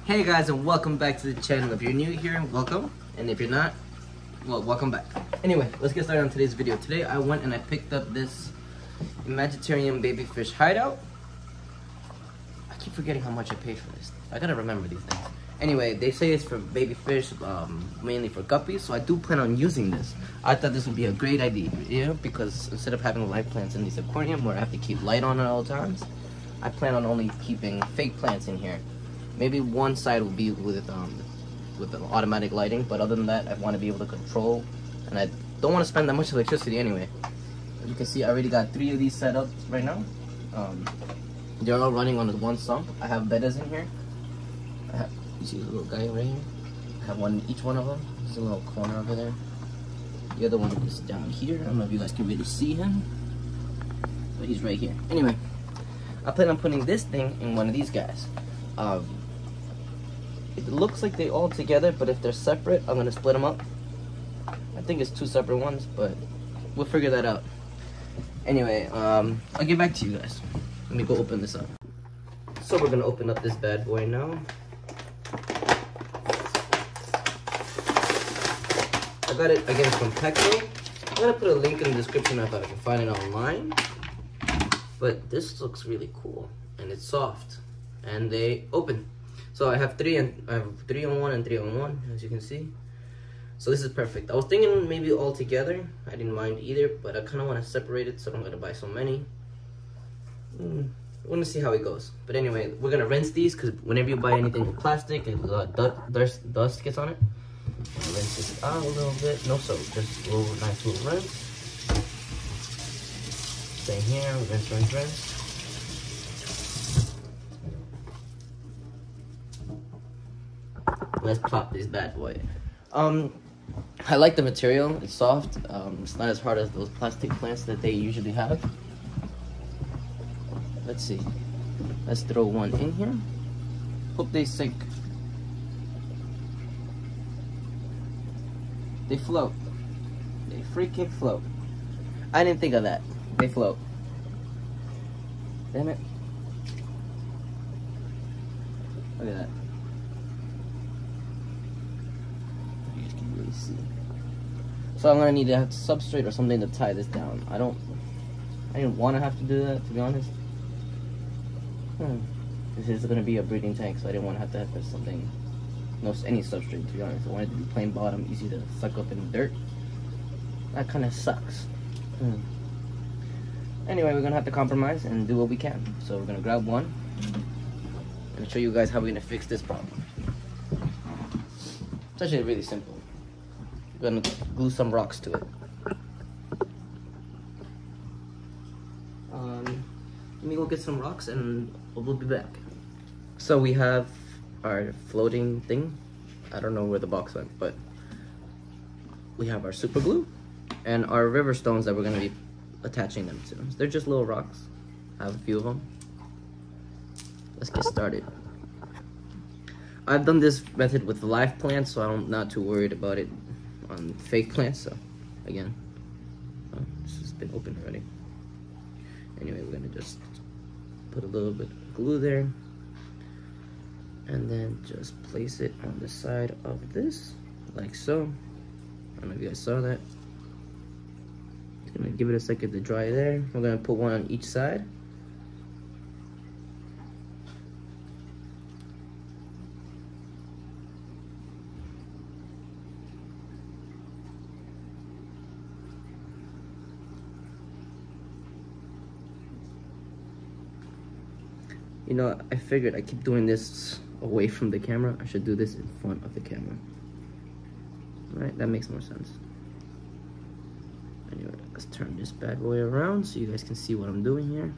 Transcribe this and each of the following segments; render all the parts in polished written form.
Hey guys, and welcome back to the channel. If you're new here, welcome, and if you're not, well, welcome back. Anyway, let's get started on today's video. Today I went and I picked up this Imaginarium baby fish hideout. I keep forgetting how much I paid for this. I gotta remember these things. Anyway, they say it's for baby fish, mainly for guppies, so I do plan on using this. I thought this would be a great idea, because instead of having live plants in this aquarium where I have to keep light on at all times, I plan on only keeping fake plants in here. Maybe one side will be with the automatic lighting, but other than that, I want to be able to control, and I don't want to spend that much electricity anyway. As you can see, I already got 3 of these set up right now. They're all running on the one sump. I have betas in here. You see the little guy right here? I have one in each one of them. There's a little corner over there. The other one is down here. I don't know if you guys can really see him, but he's right here. Anyway, I plan on putting this thing in one of these guys. It looks like they all together, but if they're separate, I'm gonna split them up. I think it's 2 separate ones, but we'll figure that out. Anyway, I'll get back to you guys. Let me go open this up. So we're gonna open up this bad boy now. I got it again from Petcos. I'm gonna put a link in the description if I can find it online. But this looks really cool, and it's soft, and they open. So I have 3 on one and 3 on one, as you can see. So this is perfect. I was thinking maybe all together. I didn't mind either, but I kind of want to separate it, so I'm gonna buy so many. We're gonna see how it goes. But anyway, we're gonna rinse these, because whenever you buy anything with plastic and dust gets on it, rinse this out a little bit. No soap, just a little nice little rinse. Same here, rinse, rinse, rinse. Let's pop this bad boy. I like the material. It's soft. It's not as hard as those plastic plants that they usually have. Let's see. Let's throw one in here. Hope they sink. They float. They freaking float. I didn't think of that. They float. Damn it. Look at that. See. So I'm gonna need to have substrate or something to tie this down. I didn't want to have to do that, to be honest. This is gonna be a breeding tank, so I didn't want to have something, any substrate, to be honest. I wanted it to be plain bottom, easy to suck up in the dirt. That kind of sucks. Anyway, we're gonna have to compromise and do what we can. So we're gonna grab one and show you guys how we're gonna fix this problem. It's actually really simple. Gonna glue some rocks to it. Let me go get some rocks and we'll be back. So we have our floating thing. I don't know where the box went, but we have our super glue and our river stones that we're gonna be attaching them to. They're just little rocks. I have a few of them. Let's get started. I've done this method with live plants, so I'm not too worried about it on fake plants. So again, this has been opened already. Anyway, we're gonna just put a little bit of glue there and then just place it on the side of this like so. I don't know if you guys saw that. Just gonna give it a second to dry there. We're gonna put one on each side. You know, I figured I keep doing this away from the camera. I should do this in front of the camera. Right, that makes more sense. Anyway, let's turn this bad boy around so you guys can see what I'm doing here.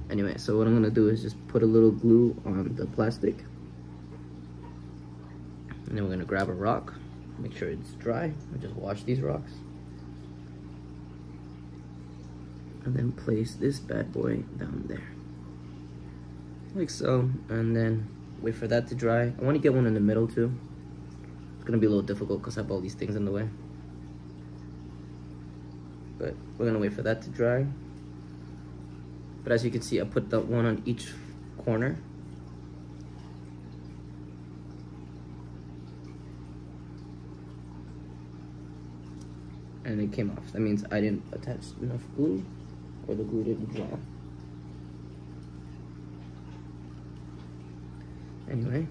Anyway, so what I'm gonna do is just put a little glue on the plastic. And then we're gonna grab a rock, make sure it's dry, and just wash these rocks. And then place this bad boy down there. Like so, and then wait for that to dry. I want to get one in the middle too. It's gonna be a little difficult because I have all these things in the way. But we're gonna wait for that to dry. But as you can see, I put that one on each corner. And it came off. That means I didn't attach enough glue, or the glue didn't dry. Anyway,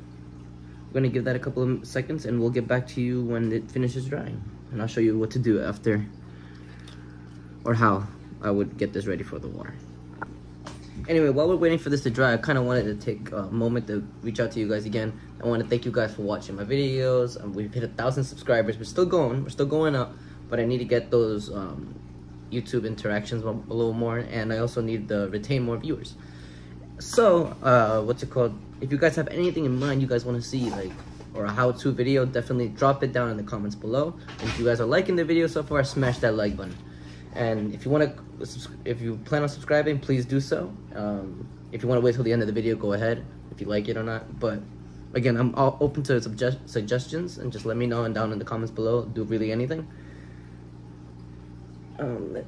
we're gonna give that a couple of seconds and we'll get back to you when it finishes drying. And I'll show you what to do after, or how I would get this ready for the water. Anyway, while we're waiting for this to dry, I kind of wanted to take a moment to reach out to you guys again. I want to thank you guys for watching my videos. We've hit 1,000 subscribers. We're still going up, but I need to get those YouTube interactions a little more, and I also need to retain more viewers. So, what's it called? If you guys have anything in mind you guys want to see, like, or a how-to video, definitely drop it down in the comments below. And if you guys are liking the video so far, smash that like button. And if you plan on subscribing, please do so. If you want to wait till the end of the video, go ahead, if you like it or not. But again, I'm all open to suggestions, and just let me know and down in the comments below. Do really anything.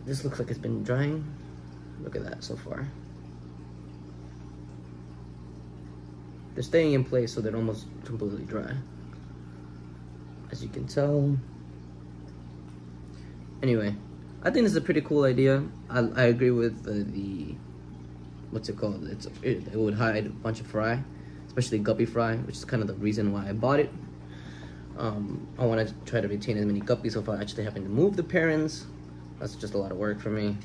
This looks like it's been drying. Look at that so far. They're staying in place, so they're almost completely dry, as you can tell. Anyway, I think this is a pretty cool idea. I agree with the what's it called? It would hide a bunch of fry, especially guppy fry, which is kind of the reason why I bought it. I want to try to retain as many guppies without actually having to move the parents. That's just a lot of work for me.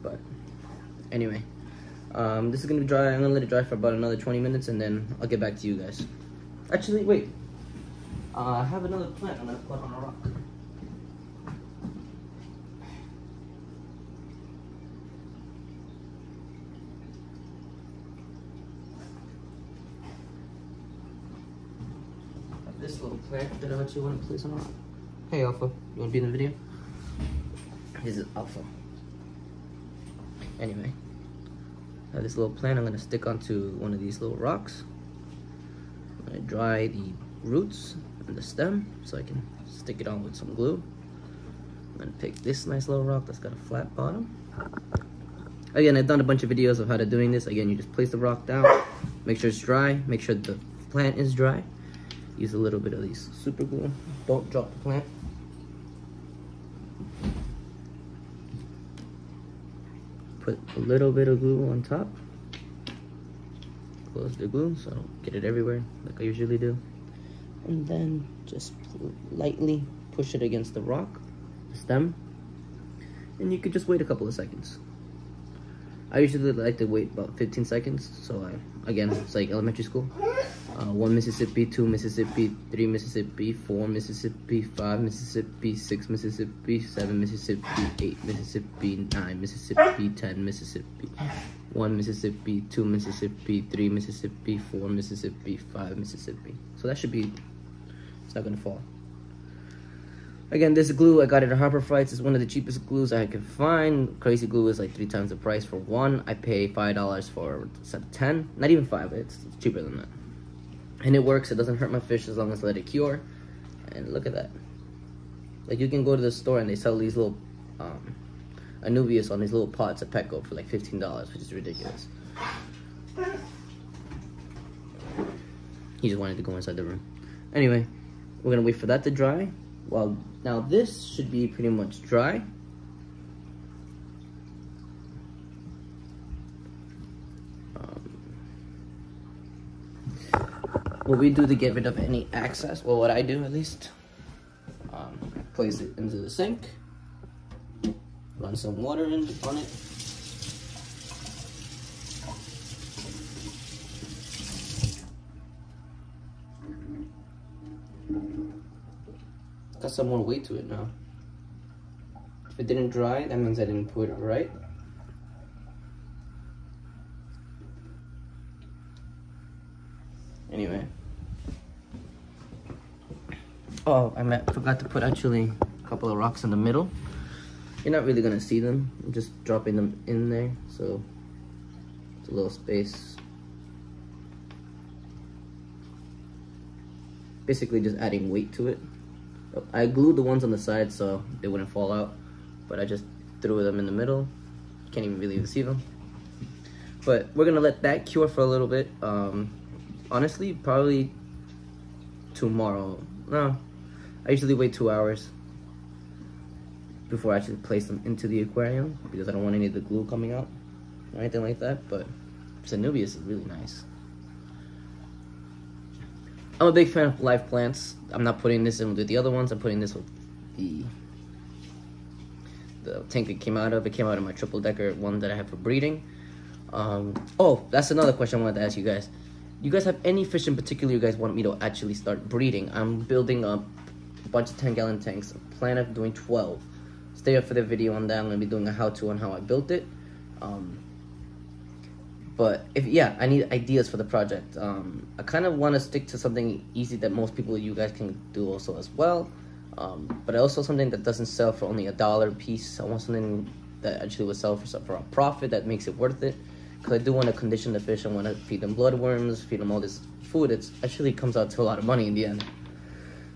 But anyway, this is gonna be dry. I'm gonna let it dry for about another 20 minutes, and then I'll get back to you guys. Actually, wait. I have another plant I'm gonna put on a rock. This little plant that I actually want to place on a rock. Hey Alpha, you want to be in the video? This is Alpha. Anyway, I have this little plant I'm going to stick onto one of these little rocks. I'm going to dry the roots and the stem so I can stick it on with some glue. I'm going to pick this nice little rock that's got a flat bottom. Again, I've done a bunch of videos of how to doing this. Again, you just place the rock down, make sure it's dry, make sure the plant is dry. Use a little bit of these super glue. Don't drop the plant. Put a little bit of glue on top. Close the glue so I don't get it everywhere like I usually do. And then just lightly push it against the rock, the stem. And you could just wait a couple of seconds. I usually like to wait about 15 seconds. So again, it's like elementary school. 1 Mississippi, 2 Mississippi, 3 Mississippi, 4 Mississippi, 5 Mississippi, 6 Mississippi, 7 Mississippi, 8 Mississippi, 9 Mississippi, 10 Mississippi, 1 Mississippi, 2 Mississippi, 3 Mississippi, 4 Mississippi, 5 Mississippi. So that should be, it's not gonna fall. Again, this glue, I got it at Harbor Freights. It's one of the cheapest glues I could find. Crazy glue is like 3 times the price for one. I pay $5 for a set of 10. Not even 5, it's cheaper than that. And it works, it doesn't hurt my fish as long as I let it cure. And look at that. Like, you can go to the store and they sell these little Anubias on these little pots at Petco for like $15, which is ridiculous. He just wanted to go inside the room. Anyway, we're gonna wait for that to dry. Well, now this should be pretty much dry. What we do to get rid of any excess, well, what I do at least, place it into the sink, run some water on it, got some more weight to it now. If it didn't dry, that means I didn't put it right. Anyway. Oh, I forgot to put actually a couple of rocks in the middle. You're not really gonna see them. I'm just dropping them in there, so it's a little space. Basically just adding weight to it. I glued the ones on the side so they wouldn't fall out, but I just threw them in the middle. Can't even really see them. But we're gonna let that cure for a little bit. Honestly, probably tomorrow. No, I usually wait 2 hours before I actually place them into the aquarium because I don't want any of the glue coming out or anything like that. But Zanubius is really nice. I'm a big fan of live plants. I'm not putting this in with the other ones. I'm putting this with the tank it came out of. It came out of my triple decker one that I have for breeding. Oh, that's another question I wanted to ask you guys. You guys have any fish in particular you guys want me to actually start breeding? I'm building up a bunch of 10-gallon tanks. I plan on doing 12. Stay up for the video on that. I'm gonna be doing a how-to on how I built it. But I need ideas for the project. I kind of want to stick to something easy that most people, you guys, can do also as well. But also something that doesn't sell for only $1 a piece. I want something that actually would sell for a profit that makes it worth it. Because I do want to condition the fish. I want to feed them bloodworms, feed them all this food. It actually comes out to a lot of money in the end.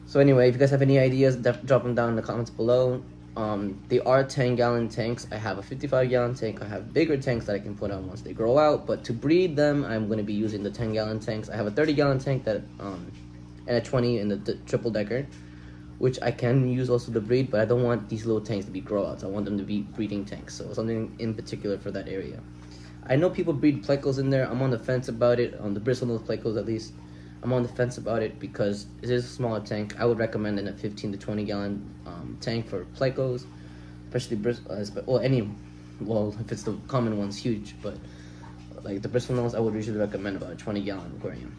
So anyway, if you guys have any ideas, drop them down in the comments below. They are 10-gallon tanks. I have a 55-gallon tank. I have bigger tanks that I can put on once they grow out. But to breed them, I'm going to be using the 10-gallon tanks. I have a 30-gallon tank that and a 20 in the triple decker, which I can use also to breed. But I don't want these little tanks to be grow outs. I want them to be breeding tanks. So something in particular for that area. I know people breed plecos in there. I'm on the fence about it. On the bristlenose plecos, at least. I'm on the fence about it because it is a smaller tank. I would recommend in a 15 to 20-gallon tank for plecos, especially if it's the common ones, huge. But like the bristlenose, I would usually recommend about a 20-gallon aquarium.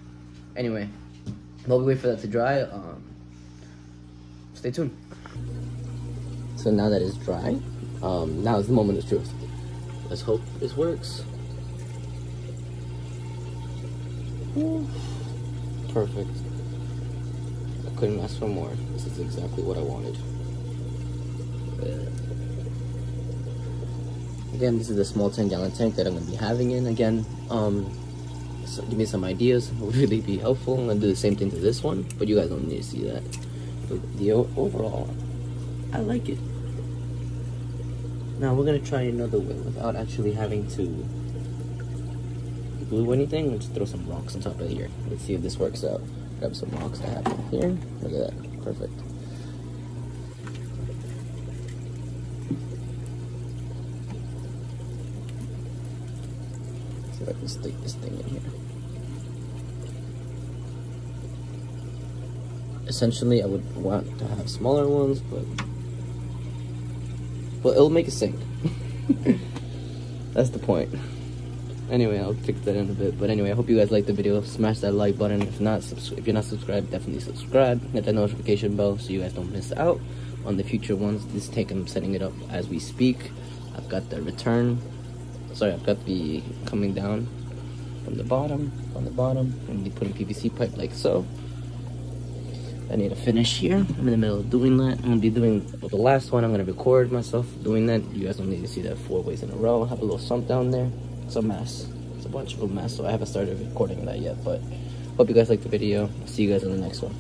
Anyway, while we wait for that to dry, stay tuned. So now that it's dry, now is the moment of truth. Let's hope this works. Ooh. Perfect. I couldn't ask for more. This is exactly what I wanted. Again, this is the small 10-gallon tank that I'm going to be having in. Again, so give me some ideas. It would really be helpful. I'm going to do the same thing to this one, but you guys don't need to see that. But the overall, I like it. Now we're going to try another way without actually having to glue anything. Let's throw some rocks on top of here. Let's see if this works out. Grab some rocks to happen here. Look at that. Perfect. See if I can stick this thing in here. Essentially, I would want to have smaller ones, but well, it'll make it sink. That's the point. Anyway, I'll fix that in a bit. But anyway, I hope you guys liked the video. Smash that like button. If you're not subscribed, definitely subscribe. Hit that notification bell so you guys don't miss out on the future ones. This tank, I'm setting it up as we speak. I've got the return. Sorry, I've got the coming down from the bottom. On the bottom, I'm gonna be putting PVC pipe like so. I need to finish here. I'm in the middle of doing that. I'm gonna be doing the last one. I'm gonna record myself doing that. You guys don't need to see that 4 ways in a row. I have a little sump down there. It's a mess. It's a bunch of a mess, so I haven't started recording that yet, but hope you guys liked the video. I'll see you guys in the next one.